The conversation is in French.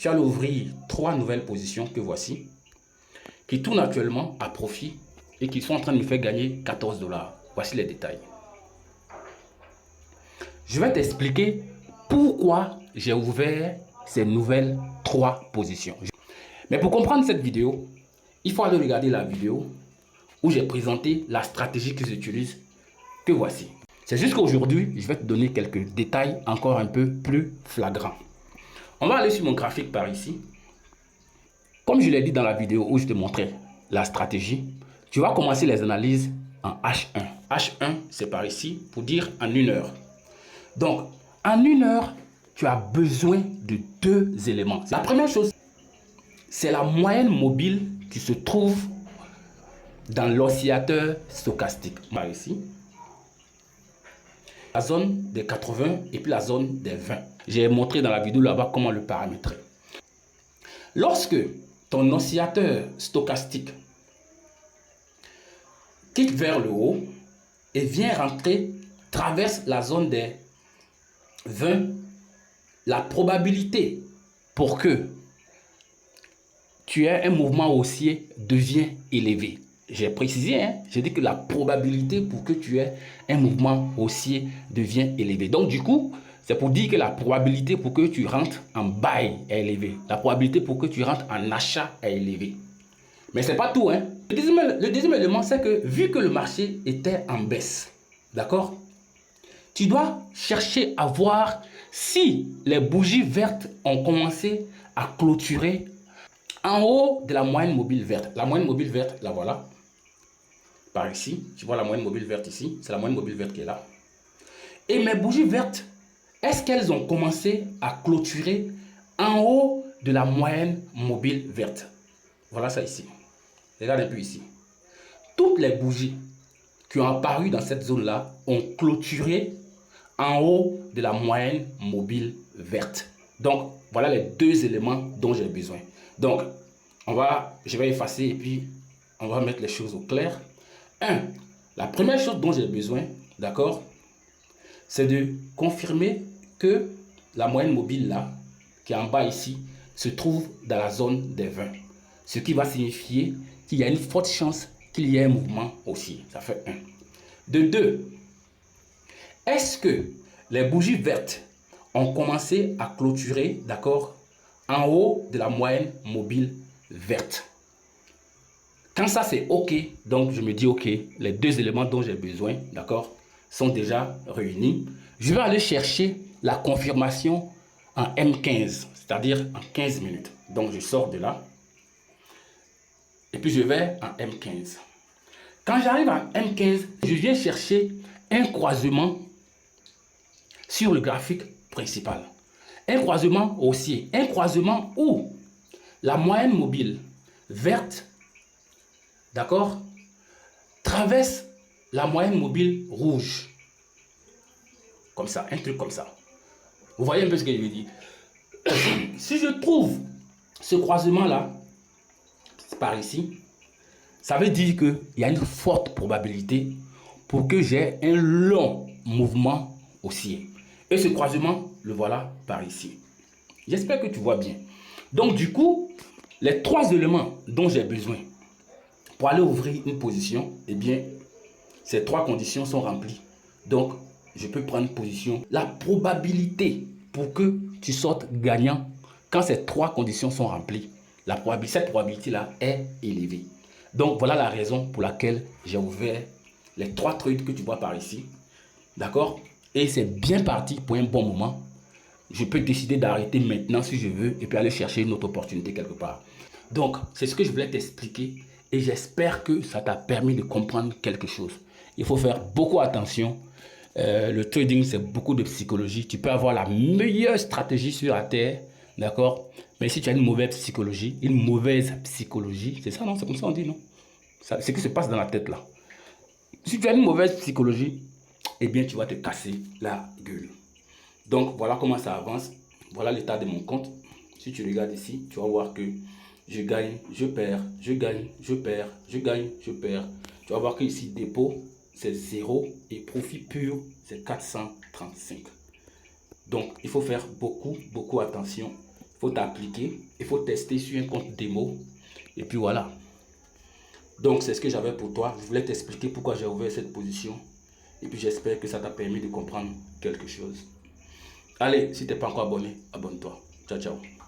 tu allais ouvrir 3 nouvelles positions que voici, qui tournent actuellement à profit et qui sont en train de me faire gagner 14 $. Voici les détails. Je vais t'expliquer pourquoi j'ai ouvert ces nouvelles 3 positions. Mais pour comprendre cette vidéo, il faut aller regarder la vidéo où j'ai présenté la stratégie que j'utilise, que voici. C'est juste qu'aujourd'hui, je vais te donner quelques détails encore un peu plus flagrants. On va aller sur mon graphique par ici. Comme je l'ai dit dans la vidéo où je te montrais la stratégie, tu vas commencer les analyses en H1. H1, c'est par ici pour dire en 1 heure. Donc, en 1 heure, tu as besoin de 2 éléments. La première chose, c'est la moyenne mobile qui se trouve dans l'oscillateur stochastique. Par ici, la zone des 80 et puis la zone des 20. J'ai montré dans la vidéo là-bas comment le paramétrer. Lorsque ton oscillateur stochastique quitte vers le haut et vient rentrer, traverse la zone des 20, la probabilité pour que tu aies un mouvement haussier devient élevée. J'ai précisé, j'ai dit que la probabilité pour que tu aies un mouvement haussier devient élevée. Donc du coup, c'est pour dire que la probabilité pour que tu rentres en buy est élevée. La probabilité pour que tu rentres en achat est élevée. Mais ce n'est pas tout. Le deuxième élément, c'est que vu que le marché était en baisse, d'accord, tu dois chercher à voir si les bougies vertes ont commencé à clôturer en haut de la moyenne mobile verte. La moyenne mobile verte, la voilà. Par ici, tu vois la moyenne mobile verte ici. C'est la moyenne mobile verte qui est là. Et mes bougies vertes, est-ce qu'elles ont commencé à clôturer en haut de la moyenne mobile verte? Voilà ça ici. Regarde un peu ici. Toutes les bougies qui ont apparu dans cette zone-là ont clôturé en haut de la moyenne mobile verte. Donc, voilà les 2 éléments dont j'ai besoin. Donc, je vais effacer et puis on va mettre les choses au clair. La première chose dont j'ai besoin, d'accord, c'est de confirmer que la moyenne mobile là, qui est en bas ici, se trouve dans la zone des 20. Ce qui va signifier qu'il y a une forte chance qu'il y ait un mouvement haussier. Ça fait 1. De 2, est-ce que les bougies vertes ont commencé à clôturer, d'accord, en haut de la moyenne mobile verte? Quand ça c'est OK, donc je me dis OK, les 2 éléments dont j'ai besoin, d'accord, sont déjà réunis. Je vais aller chercher la confirmation en M15, c'est-à-dire en 15 minutes. Donc je sors de là et puis je vais en M15. Quand j'arrive en M15, je viens chercher un croisement sur le graphique principal. Un croisement haussier, un croisement où la moyenne mobile verte, d'accord, traverse la moyenne mobile rouge. Comme ça, un truc comme ça. Vous voyez un peu ce que je veux dire? Si je trouve ce croisement-là, par ici, ça veut dire qu'il y a une forte probabilité pour que j'ai un long mouvement haussier. Et ce croisement, le voilà par ici. J'espère que tu vois bien. Donc du coup, les 3 éléments dont j'ai besoin pour aller ouvrir une position, eh bien, ces 3 conditions sont remplies. Donc, je peux prendre position. La probabilité pour que tu sortes gagnant, quand ces 3 conditions sont remplies, cette probabilité-là est élevée. Donc, voilà la raison pour laquelle j'ai ouvert les 3 trades que tu vois par ici. D'accord? Et c'est bien parti pour un bon moment. Je peux décider d'arrêter maintenant si je veux et puis aller chercher une autre opportunité quelque part. Donc, c'est ce que je voulais t'expliquer et j'espère que ça t'a permis de comprendre quelque chose. Il faut faire beaucoup attention. Le trading, c'est beaucoup de psychologie. Tu peux avoir la meilleure stratégie sur la terre, d'accord? Mais si tu as une mauvaise psychologie, c'est ça, non? C'est comme ça on dit, non? C'est ce qui se passe dans la tête là. Si tu as une mauvaise psychologie, eh bien, tu vas te casser la gueule. Donc, voilà comment ça avance. Voilà l'état de mon compte. Si tu regardes ici, tu vas voir que je gagne, je perds, je gagne, je perds, je gagne, je perds. Tu vas voir que ici, dépôt, c'est 0 et profit pur, c'est 435. Donc, il faut faire beaucoup attention. il faut t'appliquer, il faut tester sur un compte démo. Et puis voilà. Donc c'est ce que j'avais pour toi. Je voulais t'expliquer pourquoi j'ai ouvert cette position. Et puis j'espère que ça t'a permis de comprendre quelque chose. Allez, si tu n'es pas encore abonné, abonne-toi. Ciao, ciao.